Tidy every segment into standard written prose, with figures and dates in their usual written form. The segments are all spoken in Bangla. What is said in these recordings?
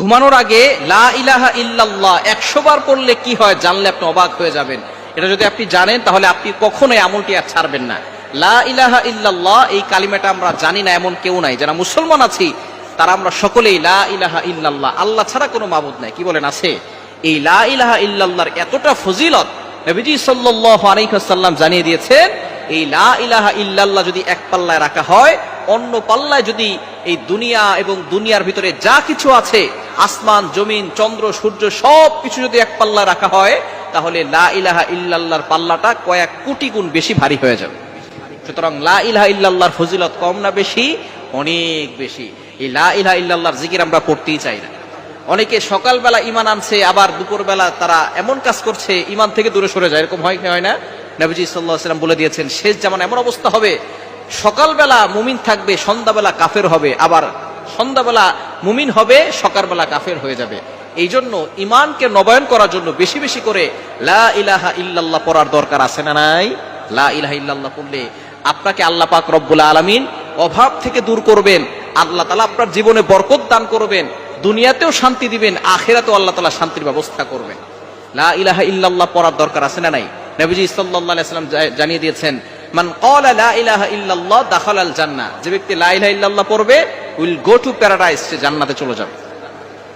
ঘুমানোর আগে লা ইলাহা ইল্লাল্লাহ 100 বার পড়লে কি হয় জানলে আপনি অবাক হয়ে যাবেন। এটা যদি আপনি জানেন তাহলে আপনি কখনোই আমলটি আর ছাড়বেন না। লা ইলাহা ইল্লাল্লাহ এই কালিমাটা আমরা জানি না এমন কেউ নাই, যারা মুসলমান আছি তারা আমরা সকলেই লা ইলাহা ইল্লাল্লাহ, আল্লাহ ছাড়া কোনো মাবুদ নাই, কি বলেন আছে? এই লা ইলাহা ইল্লাল্লাহর এতটা ফজিলত নবীজি সাল্লাল্লাহু আলাইহি ওয়াসাল্লাম জানিয়ে দিয়েছেন। এই লা ইলাহা ইল্লাল্লাহ যদি এক পাল্লায় রাখা হয়, অন্য পাল্লায় যদি এই দুনিয়া এবং দুনিয়ার ভিতরে যা কিছু আছে, আসমান জমিন চন্দ্র সূর্য সব কিছু যদি এক পাল্লায় রাখা হয়, তাহলে লা ইলাহা ইল্লাল্লাহর পাল্লাটা কয়েক কোটি গুণ বেশি ভারী হয়ে যাবে। সুতরাং লা ইলাহা ইল্লাল্লাহর ফজিলত কম না বেশি? অনেক বেশি। এই লা ইলাহা ইল্লাল্লাহর জিকির আমরা করতেই চাই না। অনেকে সকালবেলা ঈমান আনছে, আবার দুপুরবেলা তারা এমন কাজ করছে ঈমান থেকে দূরে সরে যায়, এরকম হয় না? নবীজি সাল্লাল্লাহু আলাইহি ওয়াসাল্লাম বলে দিয়েছেন, শেষ জামানে এমন অবস্থা হবে, সকালবেলা মুমিন থাকবে, সন্ধ্যাবেলা কাফের হবে, আবার সন্ধ্যাবেলা মুমিন হবে, সকালবেলা কাফের হয়ে যাবে। এই জন্য ঈমানকে নবায়ন করার জন্য বেশি বেশি করে লা ইলাহা ইল্লাল্লাহ পড়ার দরকার আছে না নাই? লা ইলাহা ইল্লাল্লাহ পড়লে আপনাকে আল্লাহ পাক রব্বুল আলামিন অভাব থেকে দূর করবেন, আল্লাহ তাআলা আপনার জীবনে বরকত দান করবেন, দুনিয়াতেও শান্তি দিবেন, আখিরাতেও আল্লাহ তাআলা শান্তির ব্যবস্থা করবেন। লা ইলাহা ইল্লাল্লাহ পড়ার দরকার আছে না নাই? নবীজি সাল্লাল্লাহু আলাইহি ওয়াসাল্লাম জানিয়ে দিয়েছেন, মান ক্বালা লা ইলাহা ইল্লাল্লাহ দাখালাল জান্নাহ, যে ব্যক্তি লা ইলাহা ইল্লাল্লাহ পড়বে উইল গো টু প্যারাডাইস, সে জান্নাতে চলে যাবে।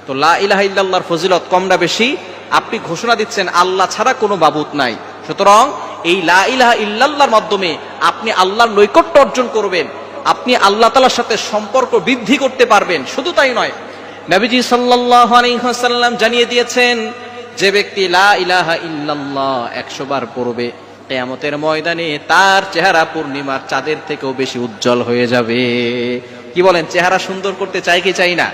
তো লা ইলাহা ইল্লাল্লাহর ফজিলত কম না বেশি? আপনি ঘোষণা দিচ্ছেন আল্লাহ ছাড়া কোনো মাবুদ নাই, সুতরাং এই লা ইলাহা ইল্লাল্লাহর মাধ্যমে আপনি আল্লাহর নৈকট্য অর্জন করবেন, আপনি আল্লাহ তাআলার সাথে সম্পর্ক বৃদ্ধি করতে পারবেন। শুধু তাই নয়, নবীজি সাল্লাল্লাহু আলাইহি ওয়াসাল্লাম জানিয়ে দিয়েছেন, যে ব্যক্তি লা ইলাহা ইল্লাল্লাহ 100 বার পড়বে, কিয়ামতের ময়দানে তার চেহারা পূর্ণিমার চাঁদের থেকেও বেশি উজ্জ্বল হয়ে যাবে। কি বলেন? চেহারা সুন্দর করতে চাই কি চাই না?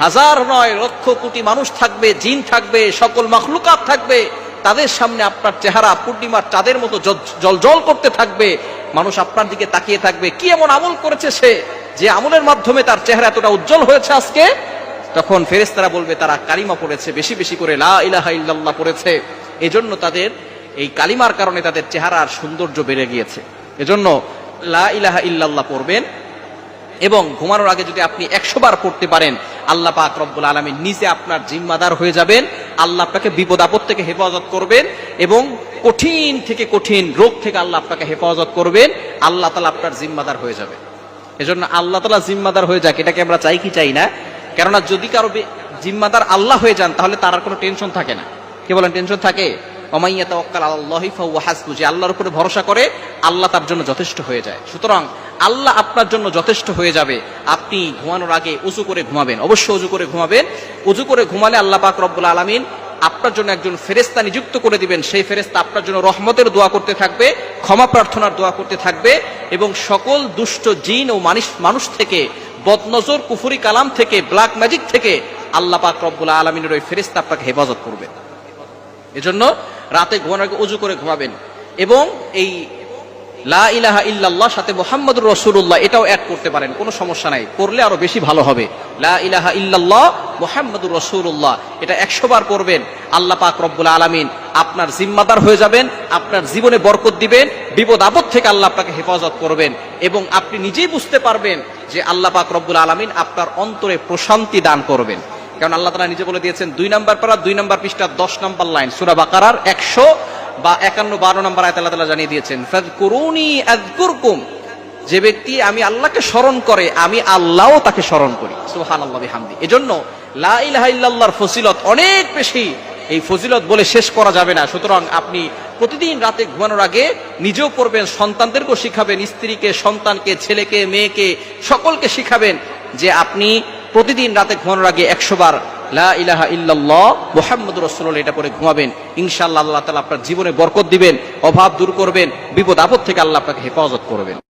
হাজার নয় লক্ষ কোটি মানুষ থাকবে, জিন থাকবে, সকল মাখলুকাত থাকবে, তাদের সামনে আপনার চেহারা পূর্ণিমার চাঁদের মতো জলজল করতে থাকবে। মানুষ আপনার দিকে তাকিয়ে থাকবে, কি এমন আমল করেছে সে, যে আমলের মাধ্যমে তার চেহারা এতটা উজ্জ্বল হয়েছে আজকে। তখন ফেরেশতারা বলবে তারা কালিমা পড়েছে, বেশি বেশি করে লা ইলাহা ইল্লাল্লাহ পড়েছে, এজন্য তাদের এই কালিমার কারণে তাদের চেহারার সৌন্দর্য বেড়ে গিয়েছে। এজন্য লা ইলাহা ইল্লাল্লাহ পড়বেন, এবং ঘুমানোর আগে যদি আপনি 100 বার পড়তে পারেন, আল্লাহ পাক রব্বুল আলামিন নিজে আপনার জিম্মাদার হয়ে যাবেন। আল্লাহ আপনাকে বিপদ আপদ থেকে হেফাজত করবেন, এবং কঠিন থেকে কঠিন রোগ থেকে আল্লাহ আপনাকে হেফাজত করবেন। আল্লাহ তাআলা আপনার জিম্মাদার হয়ে যাবে। এজন্য আল্লাহ তাআলা জিম্মাদার হয়ে যাক, এটাকে আমরা চাই কি চাই না? কেননা যদি কারো জিম্মাদার আল্লাহ হয়ে যান, তাহলে তার আর কোনো টেনশন থাকে না। কি বলেন? টেনশন থাকে? ওয়া মান ইয়াতাওয়াক্কাল আলাল্লাহি ফাহুয়া হাসবু, যে আল্লাহর উপরে ভরসা করে আল্লাহ তার জন্য যথেষ্ট হয়ে যায়। সুতরাং আল্লাহ আপনার জন্য যথেষ্ট হয়ে যাবে। আপনি ঘুমানোর আগে উযু করে ঘুমাবেন, অবশ্যই উযু করে ঘুমাবেন। উযু করে ঘুমালে আল্লাহ পাক রব্বুল আলামিন আপনার জন্য একজন ফেরেশতা নিযুক্ত করে দিবেন। সেই ফেরেশতা আপনার জন্য রহমতের দোয়া করতে থাকবে, ক্ষমা প্রার্থনার দোয়া করতে থাকবে, এবং সকল দুষ্ট জিন ও মানুষ থেকে, বদনজর কুফরি কালাম থেকে, ব্ল্যাক ম্যাজিক থেকে আল্লাহ পাক রব্বুল আলামিনের ওই ফেরেশতা আপনাকে হেফাজত করবে। এজন্য রাতে ঘুমানোর আগে উযু করে ঘুমাবেন, এবং এই লা ইলাহা ইল্লাল্লাহ সাথে মুহাম্মাদুর রাসূলুল্লাহ এটাও অ্যাড করতে পারেন, কোনো সমস্যা নাই, পড়লে আরো বেশি ভালো হবে। লা ইলাহা ইল্লাল্লাহ মুহাম্মাদুর রাসূলুল্লাহ, এটা 100 বার পড়বেন। আল্লাহ পাক রব্বুল আলামিন আপনার জিম্মাদার হয়ে যাবেন, আপনার জীবনে বরকত দিবেন, বিপদ আপদ থেকে আল্লাহ আপনাকে হেফাজত করবেন, এবং আপনি নিজেই বুঝতে পারবেন যে আল্লাহ পাক রব্বুল আলামিন আপনার অন্তরে প্রশান্তি দান করবেন। কারণ আল্লাহ তাআলা নিজে বলে দিয়েছেন, 2 নম্বর পারা 2 নম্বর পৃষ্ঠা 10 নম্বর লাইন সূরা বাকারার 151-52 নম্বর আয়াতে আল্লাহ তাআলা জানিয়ে দিয়েছেন, ফাযকুরুনি আযকুরকুম, যে ব্যক্তি আমি আল্লাহকে স্মরণ করে, আমি আল্লাহও তাকে স্মরণ করি। সুবহানাল্লাহি বিহামদি। এজন্য লা ইলাহা ইল্লাল্লাহর ফজিলত অনেক বেশি, এই ফজিলত বলে শেষ করা যাবে না। সুতরাং আপনি প্রতিদিন রাতে ঘুমানোর আগে নিজেও পড়বেন, সন্তানদেরকেও শিখাবেন, স্ত্রীকে, সন্তানকে, ছেলেকে, মেয়েকে, সকলকে শিখাবেন, যে আপনি প্রতিদিন রাতে ঘুমানোর আগে 100 বার লা ইলাহা ইল্লাল্লাহ মুহাম্মাদুর রাসূলুল্লাহ এটা পড়ে ঘুমাবেন। ইনশাআল্লাহ আল্লাহ তাআলা আপনার জীবনে বরকত দিবেন, অভাব দূর করবেন, বিপদ আপদ থেকে আল্লাহ আপনাকে হেফাজত করবেন।